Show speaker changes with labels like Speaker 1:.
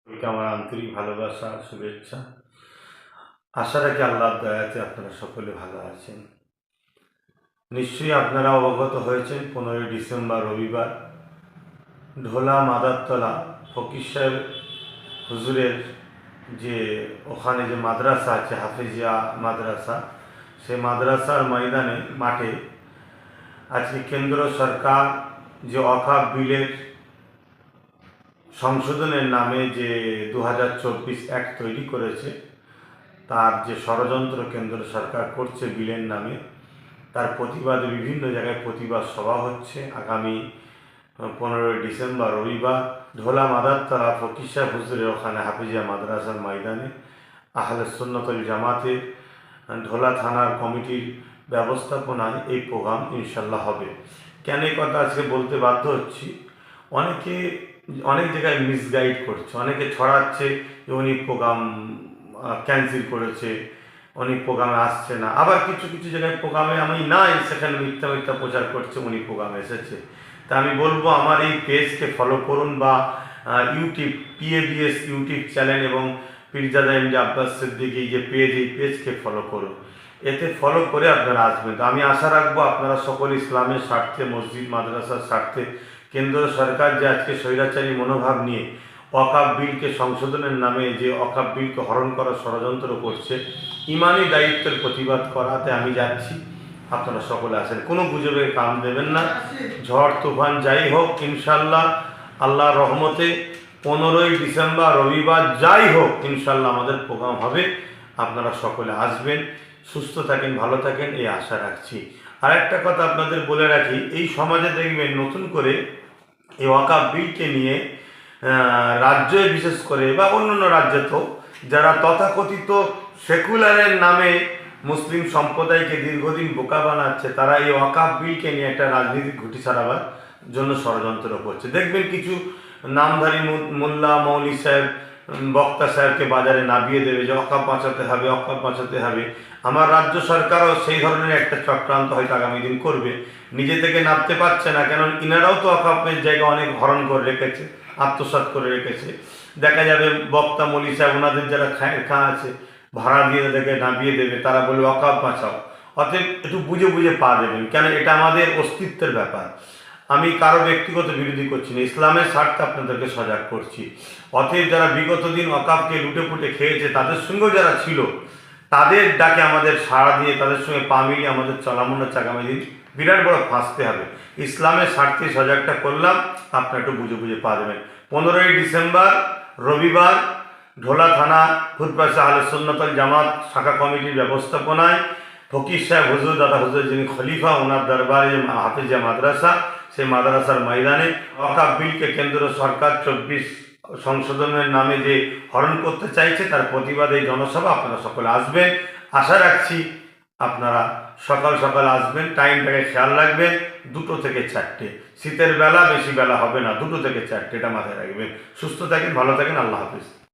Speaker 1: সবাইকে আমার আন্তরিক ভালোবাসা আর শুভেচ্ছা। আশা রাখি আল্লাহর দয়াতে আপনারা সকলে ভালো আছেন। নিশ্চয়ই আপনারা অবগত হয়েছেন 15 ডিসেম্বর রবিবার ঢোলা মাদারতলা ফকির সাহেব হুজুরের যে ওখানে যে মাদ্রাসা আছে হাফেজিয়া মাদ্রাসা, সেই মাদ্রাসার ময়দানে মাঠে আজকে কেন্দ্র সরকার যে ওয়াকফ বিলের সংশোধনের নামে যে 2024 অ্যাক্ট তৈরি করেছে, তার যে ষড়যন্ত্র কেন্দ্র সরকার করছে বিলের নামে, তার প্রতিবাদে বিভিন্ন জায়গায় প্রতিবাদ সভা হচ্ছে। আগামী 15 ডিসেম্বর রবিবার ঢোলা মাদারতলা ফকির সাহেব হুজুরের ওখানে হাফিজিয়া মাদ্রাসার ময়দানে আহলে সুন্নাত ওয়াল জামাতের ঢোলা থানার কমিটির ব্যবস্থাপনায় এই প্রোগ্রাম ইনশাল্লাহ হবে। কেন এই কথা আজকে বলতে বাধ্য হচ্ছি, অনেক জায়গায় মিসগাইড করছে, অনেকে ছড়াচ্ছে যে উনি প্রোগ্রাম ক্যান্সেল করেছে, উনি প্রোগ্রামে আসছে না। আবার কিছু কিছু জায়গায় প্রোগ্রামে আমি নাই, সেখানে মিথ্যা মিথ্যা প্রচার করছে উনি প্রোগ্রামে এসেছে। তা আমি বলবো আমার এই পেজকে ফলো করুন, বা ইউটিউব PABS ইউটিউব চ্যানেল এবং পীরজাদা এমডি আব্বাস সিদ্দিকী এই যে পেজ, এই পেজকে ফলো করুন। এতে ফলো করে আপনারা আসবেন। তো আমি আশা রাখবো আপনারা সকল ইসলামের স্বার্থে, মসজিদ মাদ্রাসার স্বার্থে কেন্দ্র সরকার যে আজকে স্বৈরাচারী মনোভাব নিয়ে ওয়াকফ বিলকে সংশোধনের নামে যে ওয়াকফ বিলকে হরণ করার ষড়যন্ত্র করছে, ইমানি দায়িত্বের প্রতিবাদ করাতে আমি যাচ্ছি। আপনারা সকলে আসেন, কোনো গুজবের কাম দেবেন না। ঝড় তুফান যাই হোক, ইনশাল্লাহ আল্লাহর রহমতে 15 ডিসেম্বর রবিবার যাই হোক ইনশাল্লাহ আমাদের প্রোগ্রাম হবে। আপনারা সকলে আসবেন, সুস্থ থাকেন, ভালো থাকেন, এই আশা রাখছি। আর একটা কথা আপনাদের বলে রাখি, এই সমাজে দেখবেন নতুন করে এই ওয়াকফ বিলকে নিয়ে রাজ্যে বিশেষ করে বা অন্যান্য রাজ্যে তো যারা তথাকথিত সেকুলারের নামে মুসলিম সম্প্রদায়কে দীর্ঘদিন বোকা বানাচ্ছে, তারা এই ওয়াকফ বিলকে নিয়ে একটা রাজনীতিক ঘুঁটি ছাড়াবার জন্য ষড়যন্ত্র করছে। দেখবেন কিছু নামধারী মোল্লা মৌলী সাহেব, বক্তা সাহেবকে বাজারে নামিয়ে দেবে যে ওয়াকফ বাঁচাতে হবে, ওয়াকফ বাঁচাতে হবে। আমার রাজ্য সরকারও সেই ধরনের একটা চক্রান্ত হয়তো আগামী দিন করবে। নিজে থেকে নামতে পারছে না, কেন ইনারাও তো ওয়াকফের জায়গা অনেক হরণ করে রেখেছে, আত্মসাৎ করে রেখেছে। দেখা যাবে বক্তা মৌলী সাহেব ওনাদের যারা খা আছে ভাড়া দিয়ে তাদেরকে নামিয়ে দেবে, তারা বলবে ওয়াকফ বাঁচাও। অতএব একটু বুঝে বুঝে পা দেবেন, কেন এটা আমাদের অস্তিত্বের ব্যাপার। আমি কারো ব্যক্তিগত বিরোধী করছি না, ইসলামের স্বার্থে আপনাদেরকে সজাগ করছি। অতএব যারা বিগত দিন ওয়াকফকে লুটে পুটে খেয়েছে, তাদের সঙ্গেও যারা ছিল, তাদের ডাকে আমাদের সাড়া দিয়ে তাদের সঙ্গে পা মিলিয়ে আমাদের চলামন হচ্ছে আগামী দিন বিরাট বড় ফাঁসতে হবে। ইসলামের স্বার্থে সজাগটা করলাম, আপনারা একটু বুঝে বুঝে পা দেবেন। 15 ডিসেম্বর রবিবার ঢোলা থানা ফুরপাশে আহলে সুন্নাত ওয়াল জামাত শাখা কমিটির ব্যবস্থাপনায় ফকির সাহেব হুজুর, দাদা হুজুর যিনি খলিফা, ওনার দরবারে হাফিজিয়া মাদ্রাসা, সেই মাদ্রাসার ময়দানে ওয়াকফ বিলকে কেন্দ্র সরকার 24 সংশোধনের নামে যে হরণ করতে চাইছে, তার প্রতিবাদে জনসভা। আপনারা সকলে আসবেন, আশা রাখছি আপনারা সকাল সকাল আসবেন। টাইমটাকে খেয়াল রাখবেন, 2টো থেকে 4টে, শীতের বেলা বেশি বেলা হবে না, 2টো থেকে 4টে, এটা মাথায় রাখবেন। সুস্থ থাকেন, ভালো থাকেন, আল্লাহ হাফিজ।